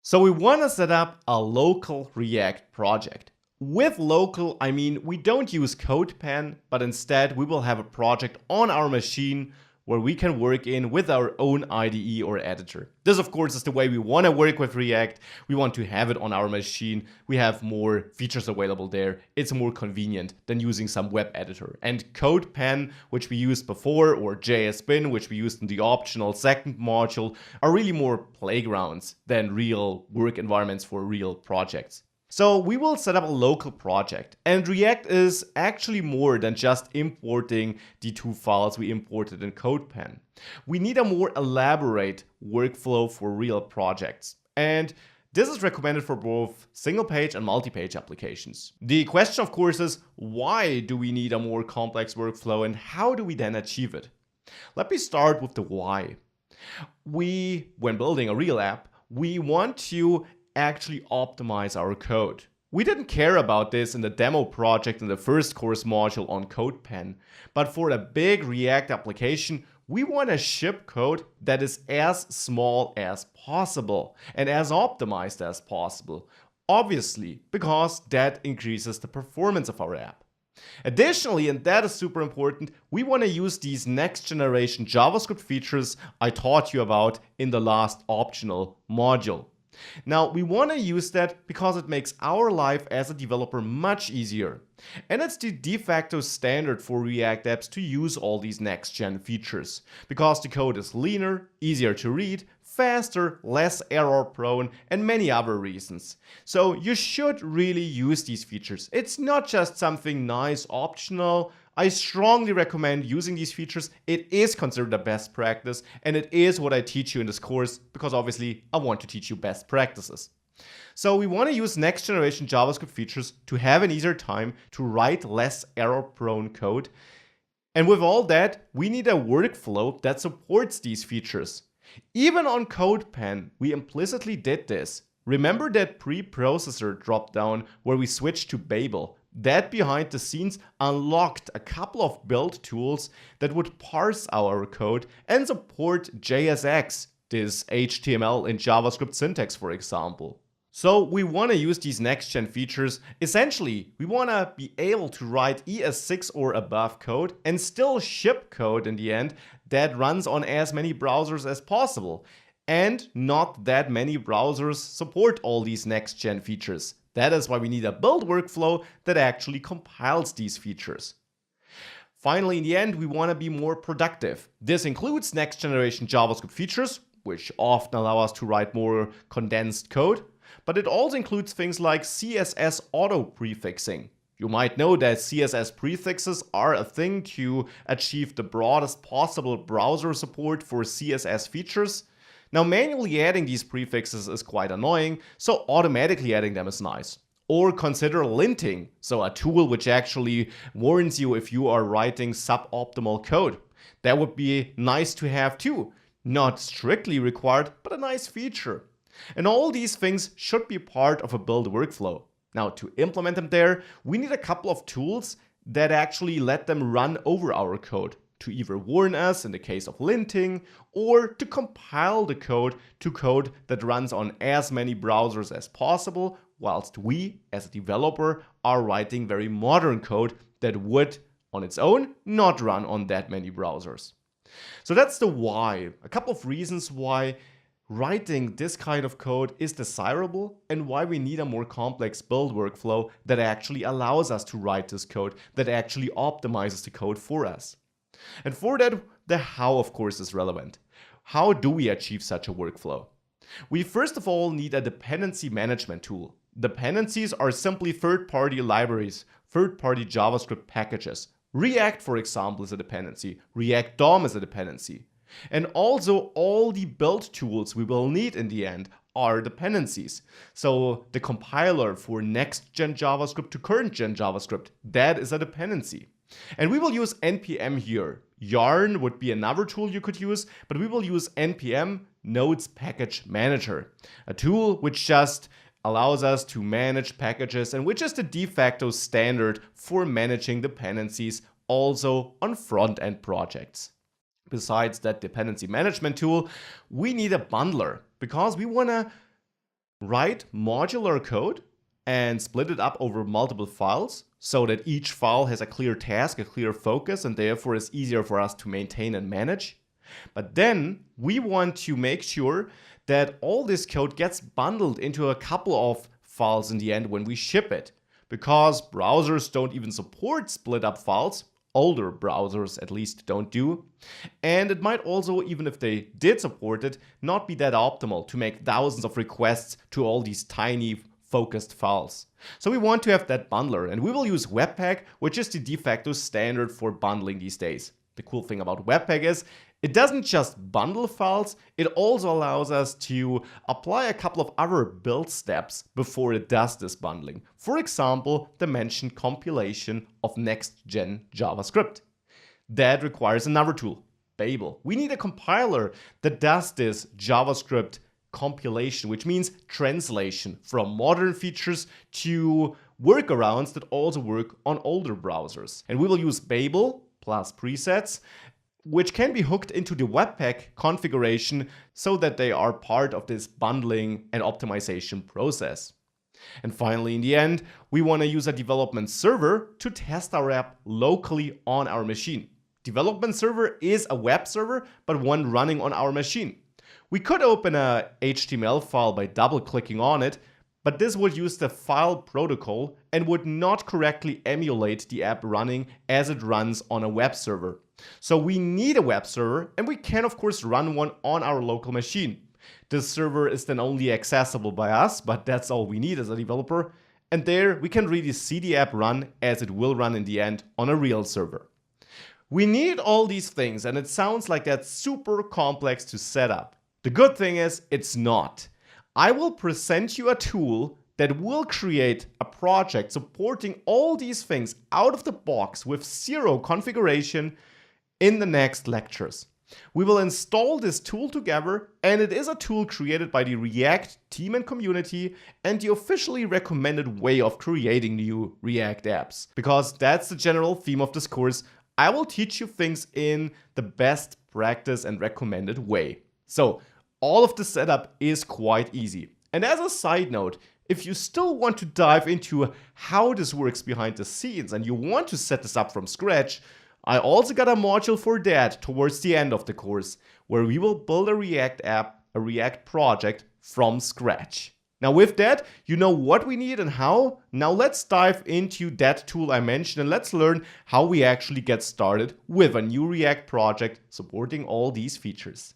So we want to set up a local React project. With local, I mean we don't use CodePen, but instead we will have a project on our machine where we can work in with our own IDE or editor. This, of course, is the way we want to work with React. We want to have it on our machine. We have more features available there. It's more convenient than using some web editor. And CodePen, which we used before, or JSBin, which we used in the optional second module, are really more playgrounds than real work environments for real projects. So we will set up a local project, and React is actually more than just importing the two files we imported in CodePen. We need a more elaborate workflow for real projects, and this is recommended for both single-page and multi-page applications. The question, of course, is why do we need a more complex workflow, and how do we then achieve it? Let me start with the why. When building a real app, we want to actually optimize our code. We didn't care about this in the demo project in the first course module on CodePen, but for a big React application, we want to ship code that is as small as possible and as optimized as possible, obviously, because that increases the performance of our app. Additionally, and that is super important, we want to use these next generation JavaScript features I taught you about in the last optional module. Now, we want to use that because it makes our life as a developer much easier. And it's the de facto standard for React apps to use all these next-gen features, because the code is leaner, easier to read, faster, less error-prone, and many other reasons. So you should really use these features. It's not just something nice, optional. I strongly recommend using these features. It is considered a best practice, and it is what I teach you in this course, because obviously I want to teach you best practices. So we want to use next generation JavaScript features to have an easier time to write less error-prone code. And with all that, we need a workflow that supports these features. Even on CodePen, we implicitly did this. Remember that preprocessor dropdown where we switched to Babel? That behind the scenes unlocked a couple of build tools that would parse our code and support JSX, this HTML and JavaScript syntax, for example. So we want to use these next-gen features. Essentially, we want to be able to write ES6 or above code and still ship code in the end that runs on as many browsers as possible. And not that many browsers support all these next-gen features. That is why we need a build workflow that actually compiles these features. Finally, in the end, we want to be more productive. This includes next-generation JavaScript features, which often allow us to write more condensed code. But it also includes things like CSS auto-prefixing. You might know that CSS prefixes are a thing to achieve the broadest possible browser support for CSS features. Now, manually adding these prefixes is quite annoying, so automatically adding them is nice. Or consider linting, so a tool which actually warns you if you are writing suboptimal code. That would be nice to have too. Not strictly required, but a nice feature. And all these things should be part of a build workflow. Now, to implement them there, we need a couple of tools that actually let them run over our code, to either warn us in the case of linting, or to compile the code to code that runs on as many browsers as possible, whilst we, as a developer, are writing very modern code that would, on its own, not run on that many browsers. So that's the why. A couple of reasons why writing this kind of code is desirable and why we need a more complex build workflow that actually allows us to write this code, that actually optimizes the code for us. And for that, the how, of course, is relevant. How do we achieve such a workflow? We first of all need a dependency management tool. Dependencies are simply third-party libraries, third-party JavaScript packages. React, for example, is a dependency. React DOM is a dependency. And also all the build tools we will need in the end are dependencies. So the compiler for next-gen JavaScript to current-gen JavaScript, that is a dependency. And we will use npm here. Yarn would be another tool you could use, but we will use npm Nodes Package Manager, a tool which just allows us to manage packages and which is the de facto standard for managing dependencies also on front-end projects. Besides that dependency management tool, we need a bundler because we want to Write modular code and split it up over multiple files so that each file has a clear task, a clear focus, and therefore is easier for us to maintain and manage. But then we want to make sure that all this code gets bundled into a couple of files in the end when we ship it. Because browsers don't even support split up files, older browsers at least don't do. And it might also, even if they did support it, not be that optimal to make thousands of requests to all these tiny focused files. So we want to have that bundler, and we will use Webpack, which is the de facto standard for bundling these days. The cool thing about Webpack is it doesn't just bundle files, it also allows us to apply a couple of other build steps before it does this bundling. For example, the mentioned compilation of next-gen JavaScript. That requires another tool, Babel. We need a compiler that does this JavaScript compilation, which means translation from modern features to workarounds that also work on older browsers. And we will use Babel plus presets, which can be hooked into the Webpack configuration so that they are part of this bundling and optimization process. And finally, in the end, we want to use a development server to test our app locally on our machine. Development server is a web server, but one running on our machine. We could open a HTML file by double-clicking on it, but this would use the file protocol and would not correctly emulate the app running as it runs on a web server. So we need a web server, and we can of course run one on our local machine. This server is then only accessible by us, but that's all we need as a developer. And there we can really see the app run as it will run in the end on a real server. We need all these things, and it sounds like that's super complex to set up. The good thing is it's not. I will present you a tool that will create a project supporting all these things out of the box with zero configuration in the next lectures. We will install this tool together, and it is a tool created by the React team and community and the officially recommended way of creating new React apps. Because that's the general theme of this course, I will teach you things in the best practice and recommended way. So all of the setup is quite easy. And as a side note, if you still want to dive into how this works behind the scenes and you want to set this up from scratch, I also got a module for that towards the end of the course, where we will build a React app, a React project from scratch. Now with that, you know what we need and how. Now let's dive into that tool I mentioned and let's learn how we actually get started with a new React project supporting all these features.